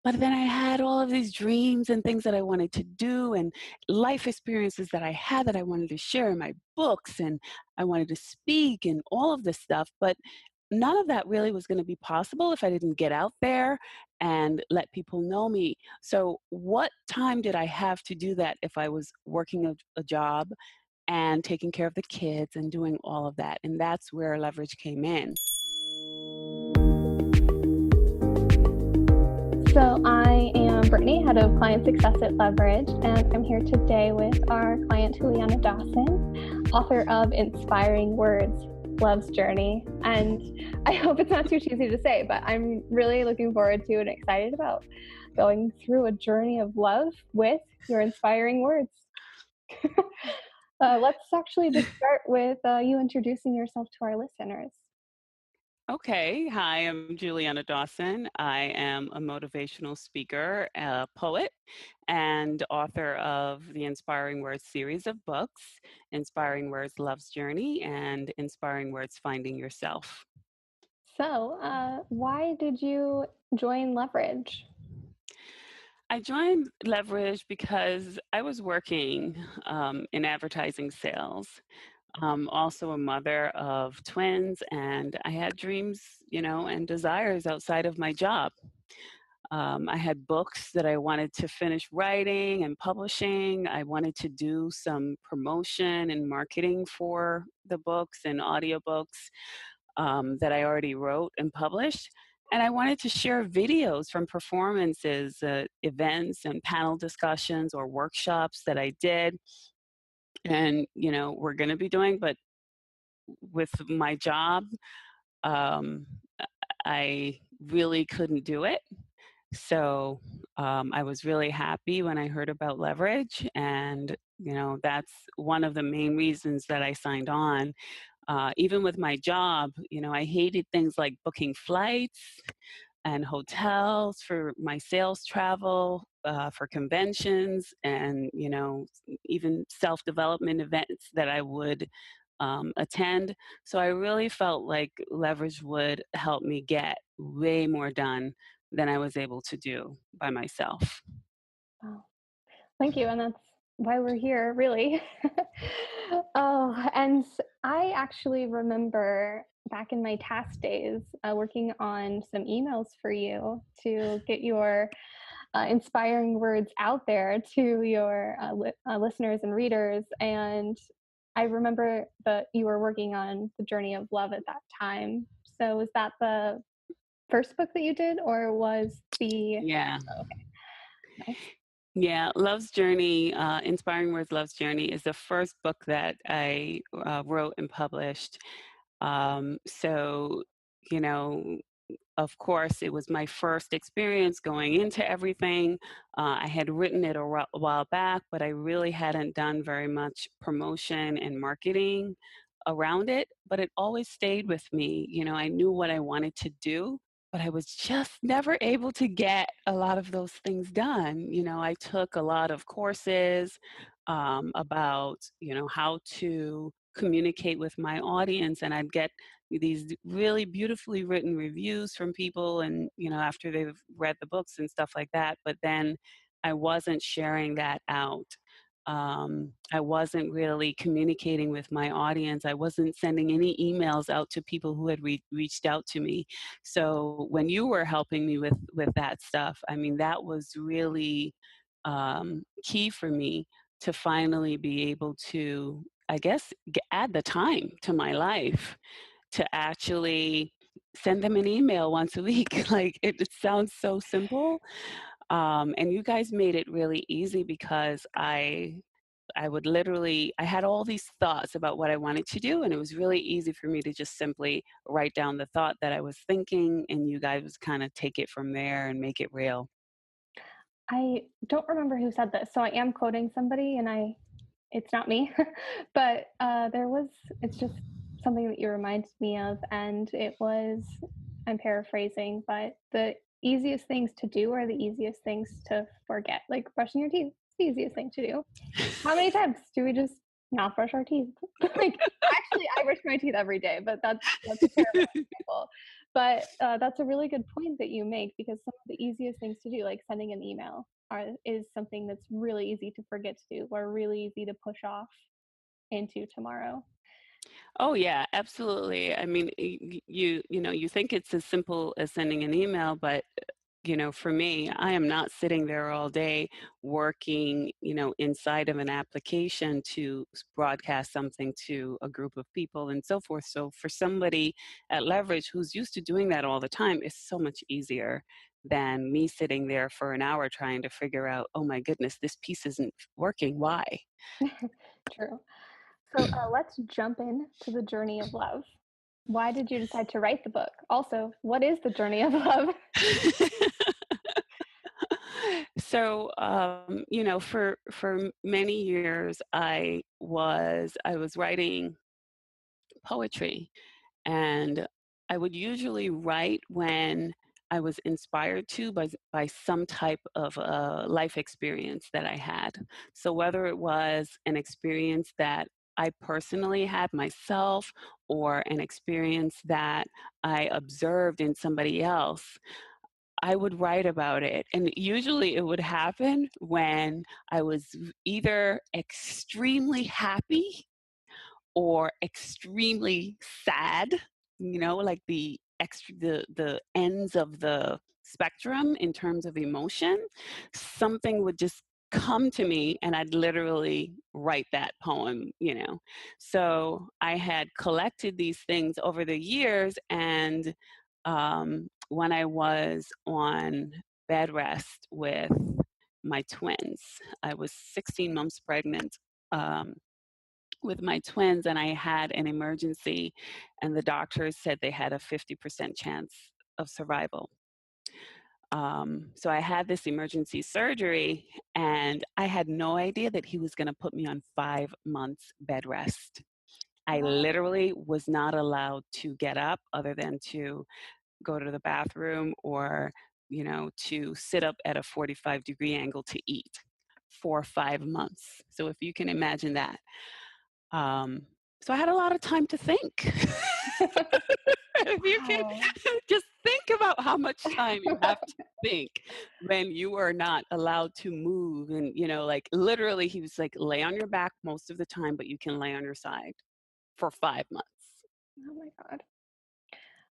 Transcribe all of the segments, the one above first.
But then I had all of these dreams and things that I wanted to do and life experiences that I had that I wanted to share in my books, and I wanted to speak and all of this stuff. But none of that really was going to be possible if I didn't get out there and let people know me. So, what time did I have to do that if I was working a job and taking care of the kids and doing all of that? And that's where leverage came in. So I am Brittany, head of client success at Leverage, and I'm here today with our client Julianna Dawson, author of Inspiring Words, Love's Journey. And I hope it's not too cheesy to say, but I'm really looking forward to and excited about going through a journey of love with your inspiring words. Let's actually just start with you introducing yourself to our listeners. Okay. Hi, I'm Julianna Dawson. I am a motivational speaker, a poet, and author of the Inspiring Words series of books, Inspiring Words Love's Journey and Inspiring Words Finding Yourself. So, why did you join Leverage? I joined Leverage because I was working in advertising sales. Also a mother of twins, and I had dreams, and desires outside of my job. I had books that I wanted to finish writing and publishing. I wanted to do some promotion and marketing for the books and audiobooks that I already wrote and published. And I wanted to share videos from performances, events, and panel discussions or workshops that I did. And, we're going to be doing, but with my job, um, I really couldn't do it. So I was really happy when I heard about leverage. And, that's one of the main reasons that I signed on. Even with my job, I hated things like booking flights and hotels for my sales travel, for conventions, and, even self development events that I would attend. So I really felt like leverage would help me get way more done than I was able to do by myself. Oh, thank you, and that's why we're here, really. Oh, and I actually remember back in my task days working on some emails for you to get your inspiring words out there to your listeners and readers. And I remember that you were working on The Journey of Love at that time. So was that the first book that you did, or was the Yeah. oh, okay, nice. Yeah, Love's Journey, Inspiring Words Love's Journey is the first book that I wrote and published. So, you know, of course, it was my first experience going into everything. I had written it a while back, but I really hadn't done very much promotion and marketing around it. But it always stayed with me. I knew what I wanted to do, but I was just never able to get a lot of those things done. I took a lot of courses about, how to communicate with my audience, and I'd get these really beautifully written reviews from people, and after they've read the books and stuff like that, but then I wasn't sharing that out. I wasn't really communicating with my audience. I wasn't sending any emails out to people who had reached out to me. So when you were helping me with that stuff, I mean, that was really key for me to finally be able to, I guess, add the time to my life to actually send them an email once a week. Like it sounds so simple, and you guys made it really easy because I would literally I had all these thoughts about what I wanted to do, and it was really easy for me to just simply write down the thought that I was thinking, and you guys would kind of take it from there and make it real. I don't remember who said this, so I am quoting somebody, and it's not me, but it's just something that you reminded me of, and it was, I'm paraphrasing, but the easiest things to do are the easiest things to forget. Like brushing your teeth, it's the easiest thing to do. How many times do we just not brush our teeth? Like, actually, I brush my teeth every day, but that's a terrible example. But, that's a really good point that you make because some of the easiest things to do, like sending an email, is something that's really easy to forget to do or really easy to push off into tomorrow. Oh yeah, absolutely. I mean, you think it's as simple as sending an email, but for me, I am not sitting there all day working, inside of an application to broadcast something to a group of people and so forth. So for somebody at Leverage who's used to doing that all the time, it's so much easier than me sitting there for an hour trying to figure out, oh my goodness, this piece isn't working. Why? True. So, let's jump in to the journey of love. Why did you decide to write the book? Also, what is the journey of love? So, for many years, I was writing poetry, and I would usually write when I was inspired to by some type of life experience that I had. So whether it was an experience that I personally had myself or an experience that I observed in somebody else, I would write about it. And usually it would happen when I was either extremely happy or extremely sad, like the ends of the spectrum in terms of emotion. Something would just come to me and I'd literally write that poem. So I had collected these things over the years, and when I was on bed rest with my twins, I was 16 months pregnant. With my twins, and I had an emergency, and the doctors said they had a 50% chance of survival. So I had this emergency surgery, and I had no idea that he was going to put me on 5 months bed rest. I Wow. literally was not allowed to get up other than to go to the bathroom or, to sit up at a 45-degree angle to eat for 5 months. So if you can imagine that. Um, so I had a lot of time to think. If you can Wow. just think about how much time you have to think when you are not allowed to move. And, like literally, he was like, lay on your back most of the time, but you can lay on your side for 5 months. Oh my god.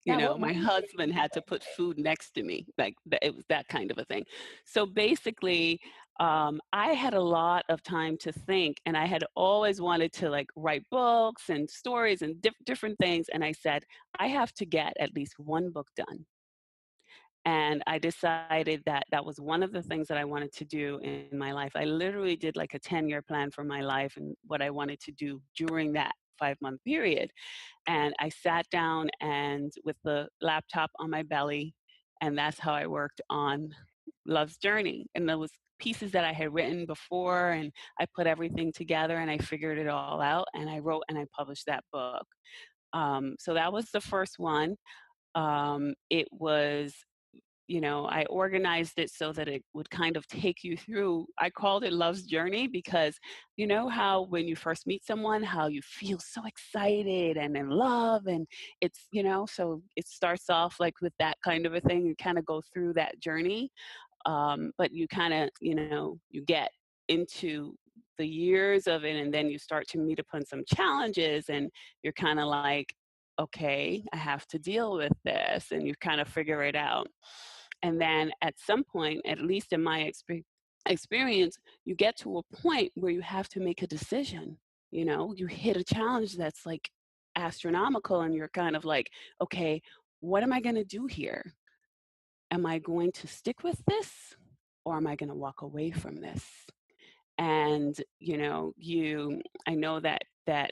Yeah, what My was your husband had to put food next to me, like it was that kind of a thing. So basically, I had a lot of time to think, and I had always wanted to like write books and stories and different things. And I said, I have to get at least one book done. And I decided that that was one of the things that I wanted to do in my life. I literally did like a 10-year plan for my life and what I wanted to do during that 5-month period. And I sat down and with the laptop on my belly, and that's how I worked on Love's Journey. And there was pieces that I had written before, and I put everything together and I figured it all out, and I wrote and I published that book. So that was the first one. It was I organized it so that it would kind of take you through. I called it Love's Journey because you know how when you first meet someone, how you feel so excited and in love, and so it starts off like with that kind of a thing. You kind of go through that journey, but you kind of, you get into the years of it, and then you start to meet upon some challenges, and you're kind of like, okay, I have to deal with this, and you kind of figure it out. And then at some point, at least in my experience, you get to a point where you have to make a decision. You hit a challenge that's like astronomical, and you're kind of like, okay, what am I going to do here? Am I going to stick with this, or am I going to walk away from this? And I know that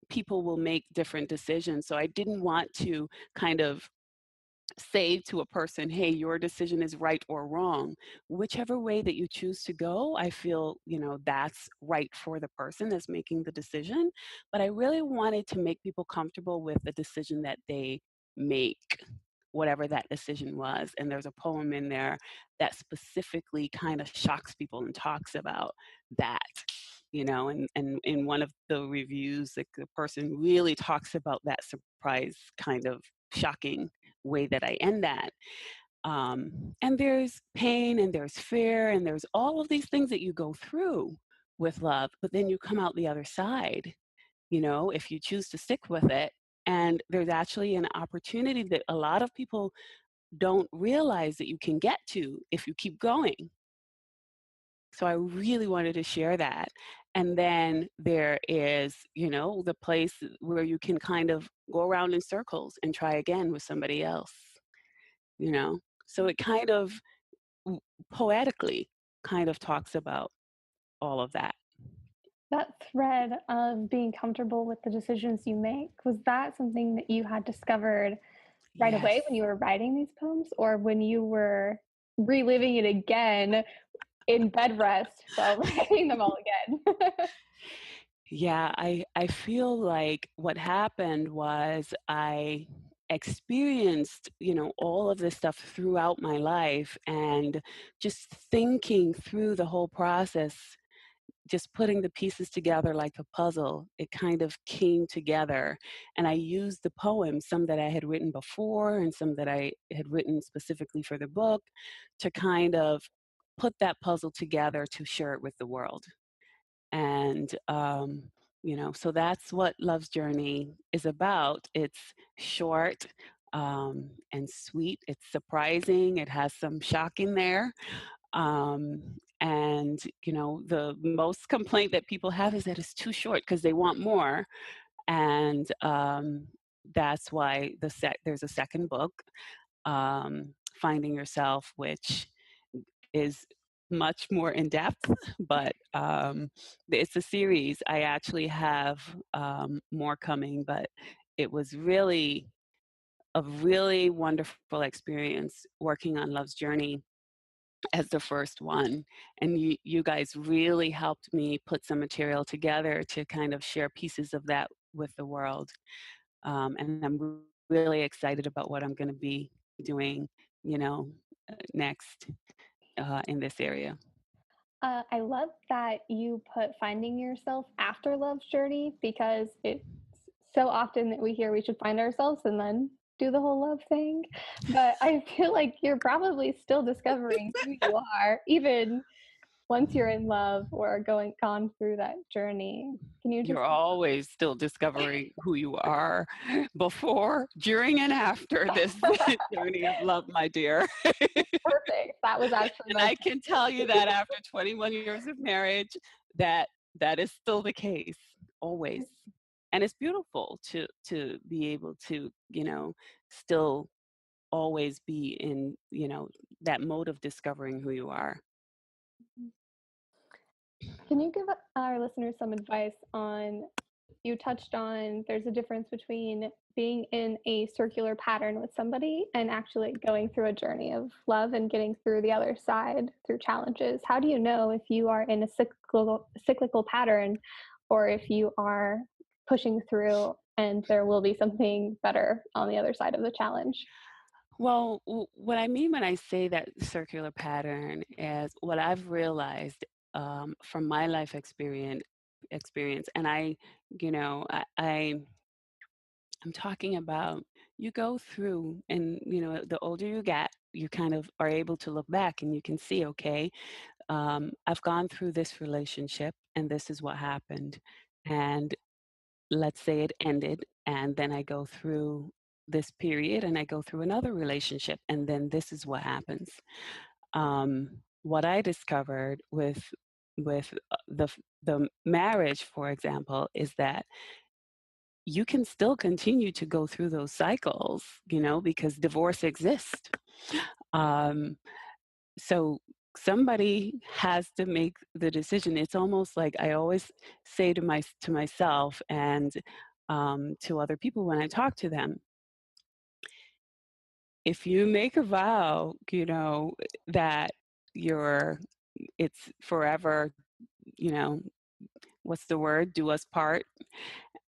people will make different decisions. So I didn't want to kind of say to a person, hey, your decision is right or wrong. Whichever way that you choose to go, I feel, that's right for the person that's making the decision. But I really wanted to make people comfortable with the decision that they make, whatever that decision was. And there's a poem in there that specifically kind of shocks people and talks about that. And in one of the reviews, like the person really talks about that surprise kind of shocking way that I end that. And there's pain and there's fear and there's all of these things that you go through with love, but then you come out the other side, if you choose to stick with it. And there's actually an opportunity that a lot of people don't realize that you can get to if you keep going. So I really wanted to share that. And then there is, the place where you can kind of go around in circles and try again with somebody else, you know? So it kind of w- poetically kind of talks about all of that. That thread of being comfortable with the decisions you make, was that something that you had discovered right away when Yes. you were writing these poems, or when you were reliving it again in bed rest while writing them all again? Yeah, I feel like what happened was I experienced, all of this stuff throughout my life, and just thinking through the whole process, just putting the pieces together like a puzzle, it kind of came together. And I used the poems, some that I had written before and some that I had written specifically for the book, to kind of put that puzzle together to share it with the world. And, so that's what Love's Journey is about. It's short and sweet. It's surprising. It has some shock in there. And, the most complaint that people have is that it's too short because they want more. And that's why there's a second book, Finding Yourself, which is much more in depth, but it's a series. I actually have more coming, but it was really a really wonderful experience working on Love's Journey as the first one. And you guys really helped me put some material together to kind of share pieces of that with the world. And I'm really excited about what I'm going to be doing, next in this area. I love that you put finding yourself after love's journey, because it's so often that we hear we should find ourselves and then do the whole love thing. But I feel like you're probably still discovering who you are, even once you're in love or gone through that journey. Can you You're just always still discovering who you are before, during, and after this journey of love, my dear. perfect? That was actually And my I can tell you that after 21 years of marriage, that that is still the case, always. And it's beautiful to be able to, still always be in, that mode of discovering who you are. Can you give our listeners some advice on, you touched on there's a difference between being in a circular pattern with somebody and actually going through a journey of love and getting through the other side through challenges. How do you know if you are in a cyclical pattern, or if you are pushing through and there will be something better on the other side of the challenge? Well, what I mean when I say that circular pattern is what I've realized from my life experience, and I'm talking about, you go through, and the older you get, you kind of are able to look back and you can see, okay, I've gone through this relationship and this is what happened, and let's say it ended, and then I go through this period and I go through another relationship, and then this is what happens. What I discovered with the marriage, for example, is that you can still continue to go through those cycles, because divorce exists. Um, so somebody has to make the decision. It's almost like I always say to myself and to other people when I talk to them, if you make a vow, that you're it's forever, you know, what's the word? Do us part.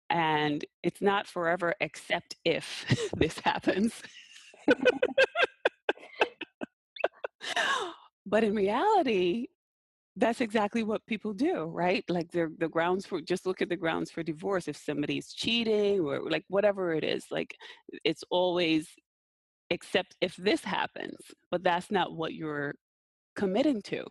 And it's not forever except if this happens. But in reality, that's exactly what people do, right? Like the grounds for, just look at the grounds for divorce. If somebody's cheating or like whatever it is, like it's always except if this happens, but that's not what you're committing to.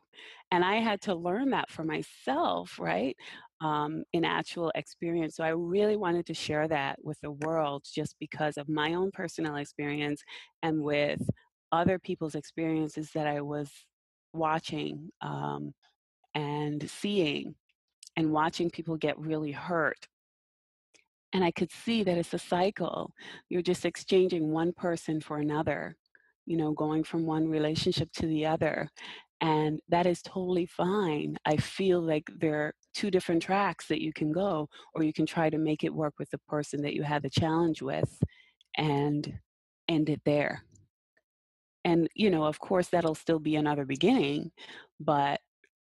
And I had to learn that for myself, right? In actual experience. So I really wanted to share that with the world just because of my own personal experience and with other people's experiences that I was watching and seeing and watching people get really hurt. And I could see that it's a cycle. You're just exchanging one person for another, going from one relationship to the other. And that is totally fine. I feel like there are two different tracks that you can go, or you can try to make it work with the person that you had the challenge with and end it there. And, of course, that'll still be another beginning, but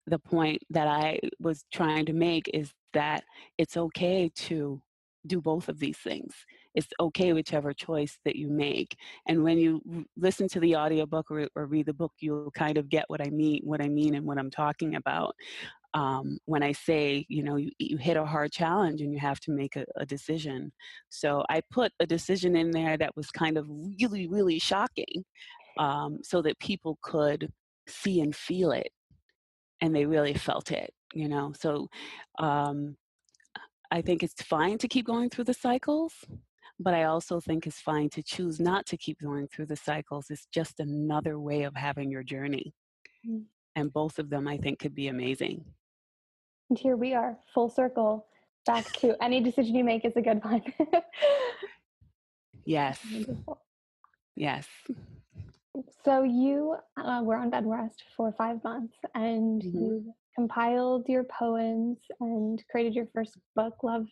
the point that I was trying to make is that it's okay to do both of these things. It's okay whichever choice that you make. And when you listen to the audiobook or read the book, you'll kind of get what I mean and what I'm talking about. When I say, you hit a hard challenge and you have to make a decision. So I put a decision in there that was kind of really, really shocking, so that people could see and feel it and they really felt it. So um, I think it's fine to keep going through the cycles, but I also think it's fine to choose not to keep going through the cycles. It's just another way of having your journey. Mm. And both of them, I think, could be amazing. And here we are, full circle, back to any decision you make is a good one. Yes. Wonderful. Yes. So you were on bed rest for 5 months, and Hmm. you compiled your poems and created your first book, Love's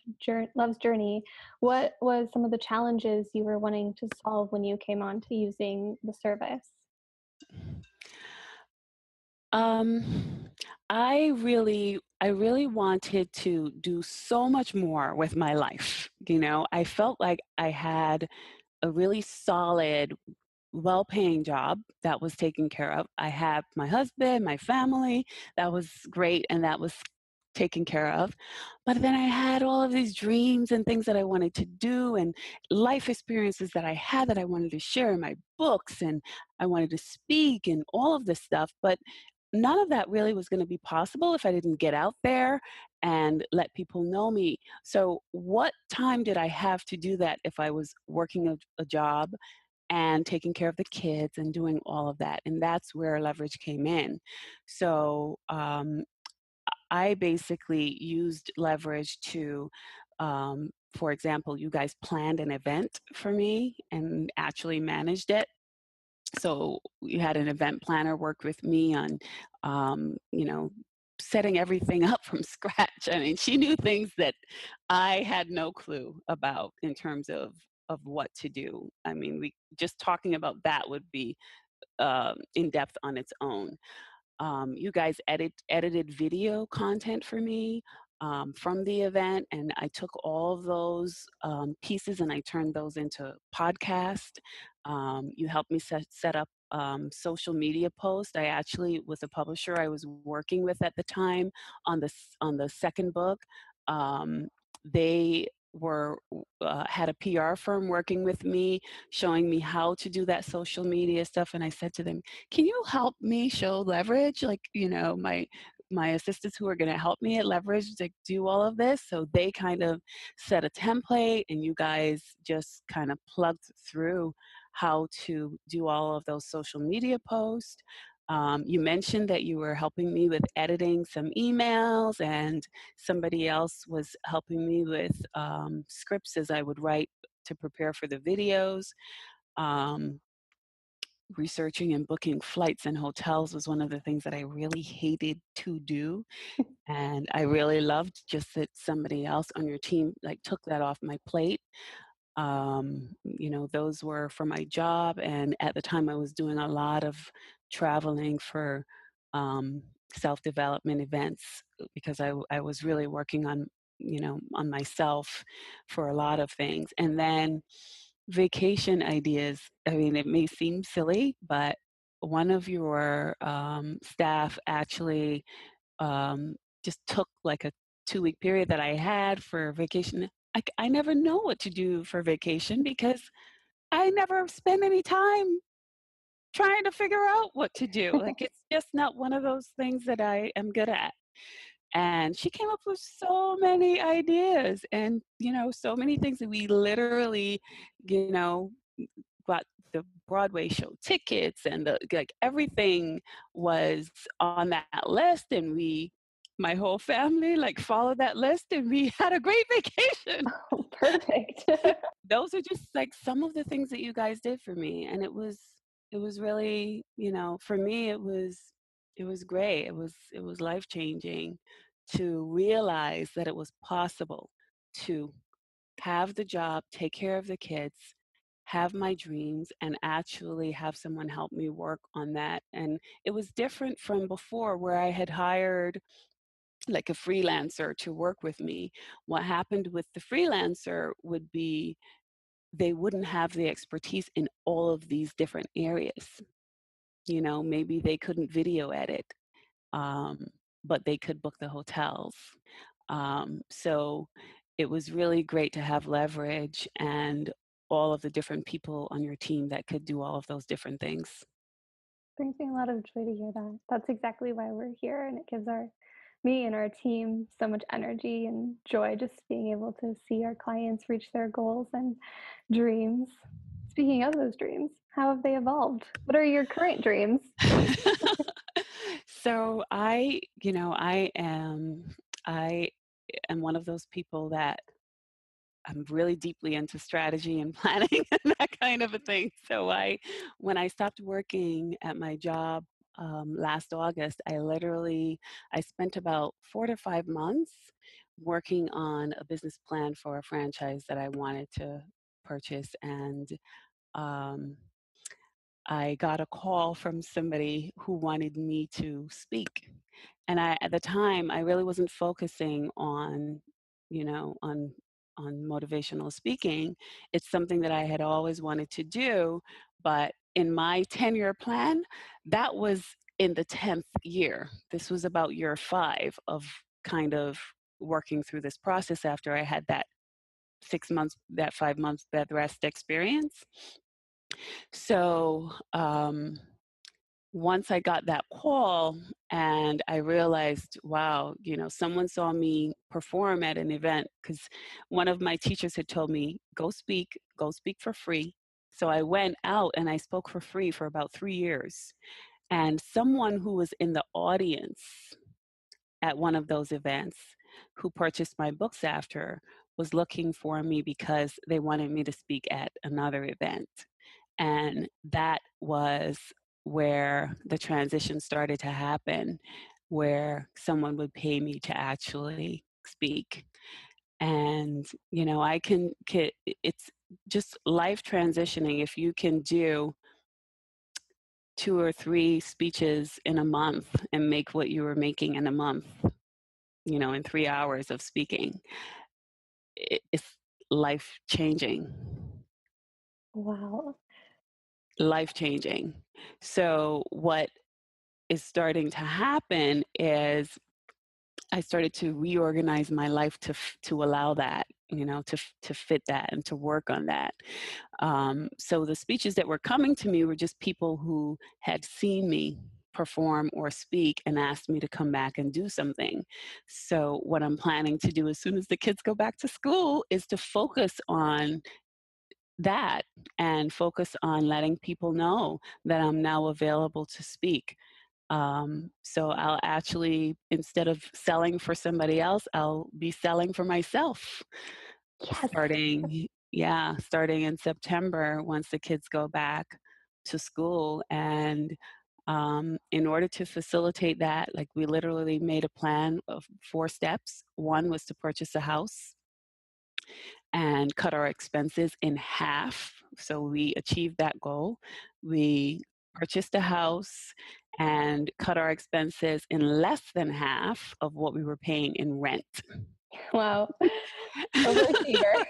Journey. What was some of the challenges you were wanting to solve when you came on to using the service? Um, I really wanted to do so much more with my life. I felt like I had a really solid, well-paying job that was taken care of. I had my husband, my family, that was great, and that was taken care of. But then I had all of these dreams and things that I wanted to do and life experiences that I had that I wanted to share in my books, and I wanted to speak and all of this stuff. But none of that really was going to be possible if I didn't get out there and let people know me. So, what time did I have to do that if I was working a job and taking care of the kids and doing all of that? And that's where leverage came in. So, I basically used leverage to, for example, you guys planned an event for me and actually managed it. So we had an event planner work with me on, setting everything up from scratch. I mean, she knew things that I had no clue about in terms of what to do. I mean, we just talking about that would be in depth on its own. You guys edited video content for me from the event, and I took all of those pieces and I turned those into podcast. You helped me set up social media posts. I actually, with a publisher I was working with at the time on the second book, they were had a PR firm working with me, showing me how to do that social media stuff, and I said to them, can you help me show leverage? Like, my assistants who are going to help me at leverage to do all of this. So they kind of set a template and you guys just kind of plugged through how to do all of those social media posts. You mentioned that you were helping me with editing some emails, and somebody else was helping me with scripts as I would write to prepare for the videos. Um, Researching and booking flights and hotels was one of the things that I really hated to do. And I really loved just that somebody else on your team like took that off my plate. Those were for my job. And at the time I was doing a lot of traveling for um, self-development events because I was really working on myself for a lot of things. And then vacation ideas. I mean, it may seem silly, but one of your staff actually um, just took like a 2-week period that I had for vacation. I never know what to do for vacation because I never spend any time trying to figure out what to do. Like, it's just not one of those things that I am good at. And she came up with so many ideas and, so many things that we literally, you know, got the Broadway show tickets and like everything was on that list. And my whole family like followed that list and we had a great vacation. Oh, perfect. Those are just like some of the things that you guys did for me. And it was really, for me, it was great. It was life changing to realize that it was possible to have the job, take care of the kids, have my dreams, and actually have someone help me work on that. And it was different from before where I had hired like a freelancer to work with me. What happened with the freelancer would be they wouldn't have the expertise in all of these different areas. Maybe they couldn't video edit, um, but they could book the hotels. So it was really great to have leverage and all of the different people on your team that could do all of those different things. Brings me a lot of joy to hear that. That's exactly why we're here, and it gives our me and our team so much energy and joy just being able to see our clients reach their goals and dreams. Speaking of those dreams, how have they evolved? What are your current dreams? So I am one of those people that I'm really deeply into strategy and planning and that kind of a thing. So when I stopped working at my job last August, I spent about 4 to 5 months working on a business plan for a franchise that I wanted to purchase, and um, I got a call from somebody who wanted me to speak. And at the time, I really wasn't focusing on, you know, on on motivational speaking. It's something that I had always wanted to do, but in my 10-year plan, that was in the 10th year. This was about year 5 of kind of working through this process after I had that 6 months, that 5 months bed rest experience. So once I got that call and I realized, wow, someone saw me perform at an event because one of my teachers had told me, go speak for free. So I went out and I spoke for free for about 3 years. And someone who was in the audience at one of those events who purchased my books after was looking for me because they wanted me to speak at another event. And that was where the transition started to happen, where someone would pay me to actually speak. And, it's just life transitioning. If you can do 2 or 3 speeches in a month and make what you were making in a month, in 3 hours of speaking, it's life changing. Wow. Life changing. So, what is starting to happen is I started to reorganize my life to allow that, to fit that and to work on that. So the speeches that were coming to me were just people who had seen me perform or speak and asked me to come back and do something. So what I'm planning to do as soon as the kids go back to school is to focus on that and focus on letting people know that I'm now available to speak. So I'll actually, instead of selling for somebody else, I'll be selling for myself Yes. starting in September once the kids go back to school. And in order to facilitate that, like we literally made a plan of 4 steps. One was to purchase a house and cut our expenses in half. So we achieved that goal. We purchased a house and cut our expenses in less than half of what we were paying in rent. Wow. Overachiever.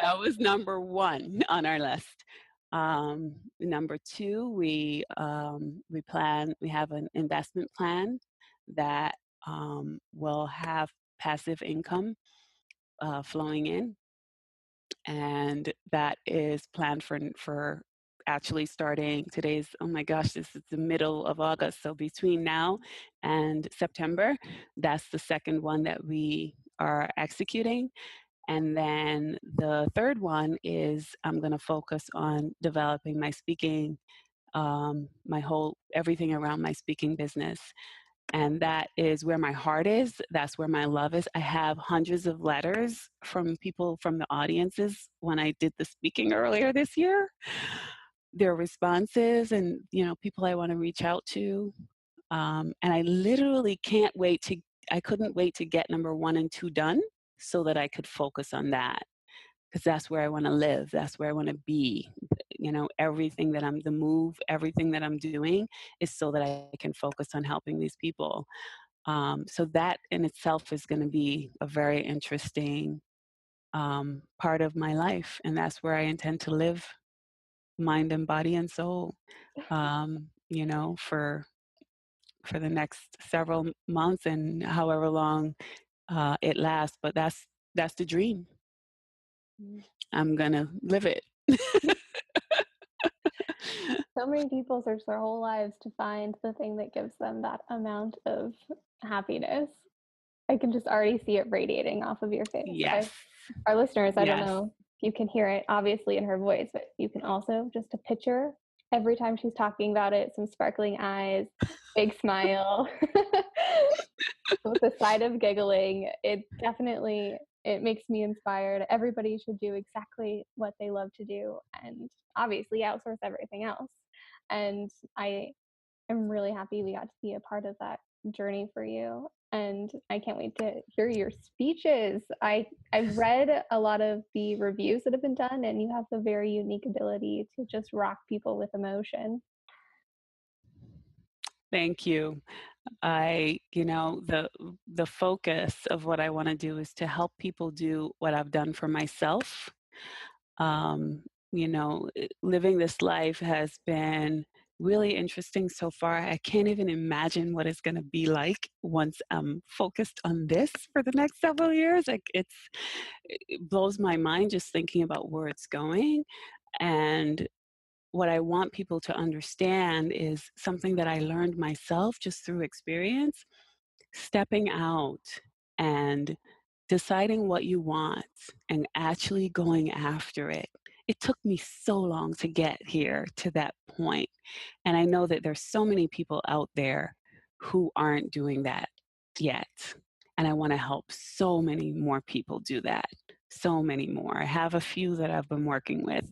That was number one on our list. Number two, we have an investment plan that will have passive income flowing in, and that is planned for actually starting today's, oh my gosh, this is the middle of August, so between now and September, that's the second one that we are executing. And then the third one is I'm going to focus on developing my speaking, my whole everything around my speaking business. And that is where my heart is. That's where my love is. I have hundreds of letters from people from the audiences when I did the speaking earlier this year. Their responses and, people I want to reach out to. And I literally can't wait I couldn't wait to get number 1 and 2 done so that I could focus on that, because that's where I want to live. That's where I want to be. Everything everything that I'm doing is so that I can focus on helping these people. So that in itself is going to be a very interesting part of my life. And that's where I intend to live, mind and body and soul, for the next several months and however long it lasts. But that's the dream. Mm. I'm going to live it. So many people search their whole lives to find the thing that gives them that amount of happiness. I can just already see it radiating off of your face. Yes. Our listeners, I don't Yes. know if you can hear it obviously in her voice, but you can also just a picture every time she's talking about it, some sparkling eyes, big smile, with a side of giggling. It makes me inspired. Everybody should do exactly what they love to do and obviously outsource everything else. And I am really happy we got to be a part of that journey for you. And I can't wait to hear your speeches. I've read a lot of the reviews that have been done, and you have a very unique ability to just rock people with emotion. Thank you. The focus of what I want to do is to help people do what I've done for myself. Um, Living this life has been really interesting so far. I can't even imagine what it's going to be like once I'm focused on this for the next several years. It blows my mind just thinking about where it's going. And what I want people to understand is something that I learned myself just through experience: stepping out and deciding what you want and actually going after it. It took me so long to get here to that point. And I know that there's so many people out there who aren't doing that yet. And I want to help so many more people do that. So many more. I have a few that I've been working with,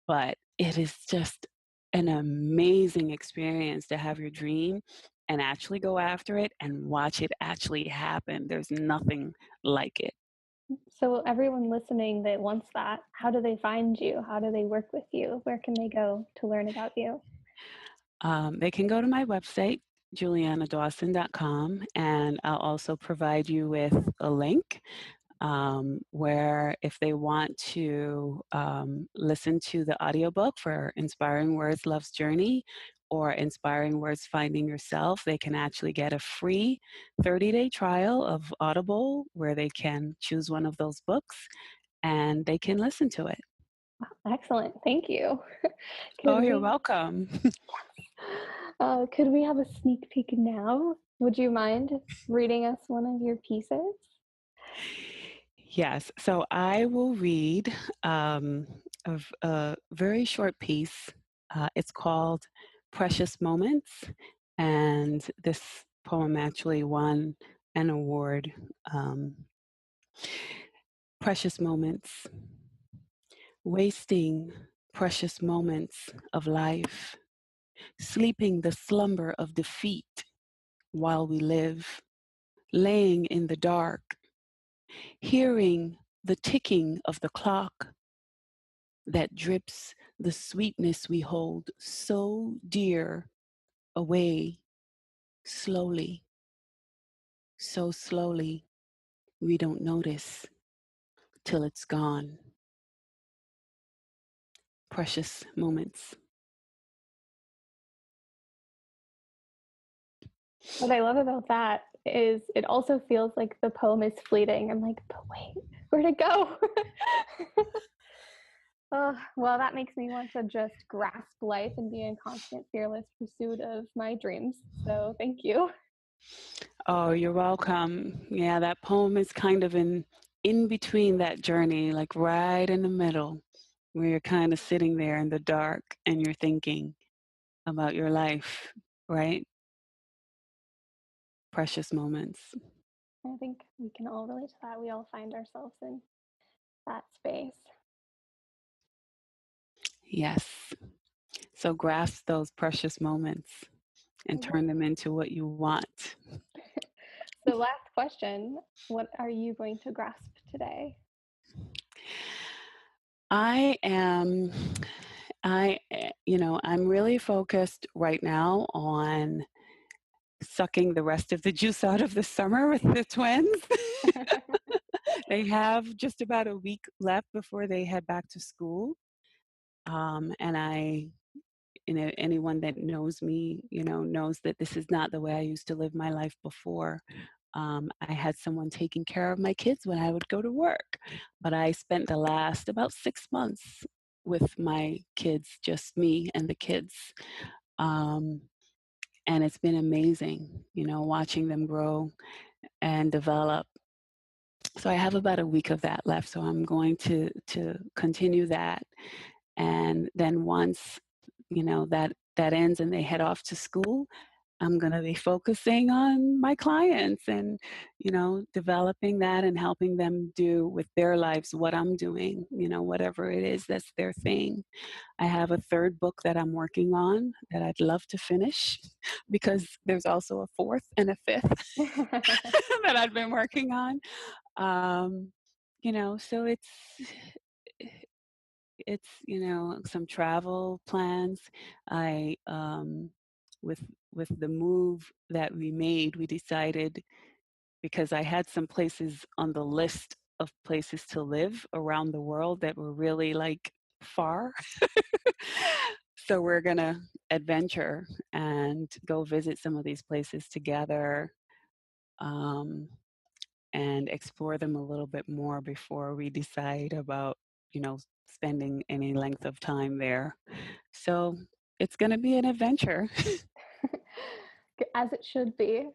but it is just an amazing experience to have your dream and actually go after it and watch it actually happen. There's nothing like it. So, everyone listening that wants that, how do they find you? How do they work with you? Where can they go to learn about you? They can go to my website, juliannadawson.com, and I'll also provide you with a link where if they want to listen to the audiobook for Inspiring Words Love's Journey or Inspiring Words Finding Yourself, they can actually get a free 30-day trial of Audible where they can choose one of those books and they can listen to it. Excellent. Thank you. Oh, Could you're we welcome. could we have a sneak peek now? Would you mind reading us one of your pieces? Yes, so I will read a very short piece. It's called Precious Moments, and this poem actually won an award. Um, Precious Moments, wasting precious moments of life, sleeping the slumber of defeat while we live, laying in the dark, hearing the ticking of the clock that drips the sweetness we hold so dear away slowly, so slowly we don't notice till it's gone. Precious moments. What I love about that is it also feels like the poem is fleeting. I'm like, but wait, where'd it go? Oh, well, that makes me want to just grasp life and be in constant, fearless pursuit of my dreams. So thank you. Oh, you're welcome. Yeah, that poem is kind of in between that journey, like right in the middle, where you're kind of sitting there in the dark and you're thinking about your life, right? Precious moments. I think we can all relate to that. We all find ourselves in that space. Yes. So grasp those precious moments and turn them into what you want. So, last question, what are you going to grasp today? I am, I'm really focused right now on sucking the rest of the juice out of the summer with the twins. They have just about a week left before they head back to school. And anyone that knows me, knows that this is not the way I used to live my life before. I had someone taking care of my kids when I would go to work, but I spent the last about 6 months with my kids, just me and the kids. Um, and it's been amazing, watching them grow and develop. So I have about a week of that left. So I'm going to continue that, and then once that ends and they head off to school, I'm going to be focusing on my clients and developing that and helping them do with their lives what I'm doing, whatever it is that's their thing. I have a third book that I'm working on that I'd love to finish because there's also a fourth and a fifth that I've been working on. So it's some travel plans. I with the move that we made, we decided, because I had some places on the list of places to live around the world that were really like far. So we're gonna adventure and go visit some of these places together, um, and explore them a little bit more before we decide about spending any length of time there. So it's going to be an adventure. As it should be.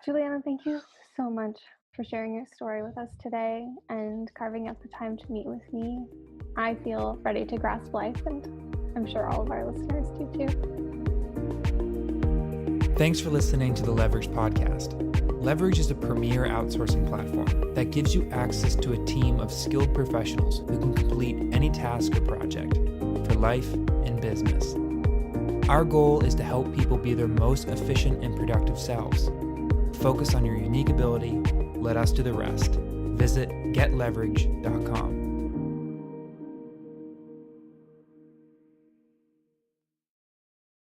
Julianna, thank you so much for sharing your story with us today and carving out the time to meet with me. I feel ready to grasp life, and I'm sure all of our listeners do too. Thanks for listening to the Leverage podcast. Leverage is a premier outsourcing platform that gives you access to a team of skilled professionals who can complete any task or project for life and business. Our goal is to help people be their most efficient and productive selves. Focus on your unique ability. Let us do the rest. Visit getleverage.com.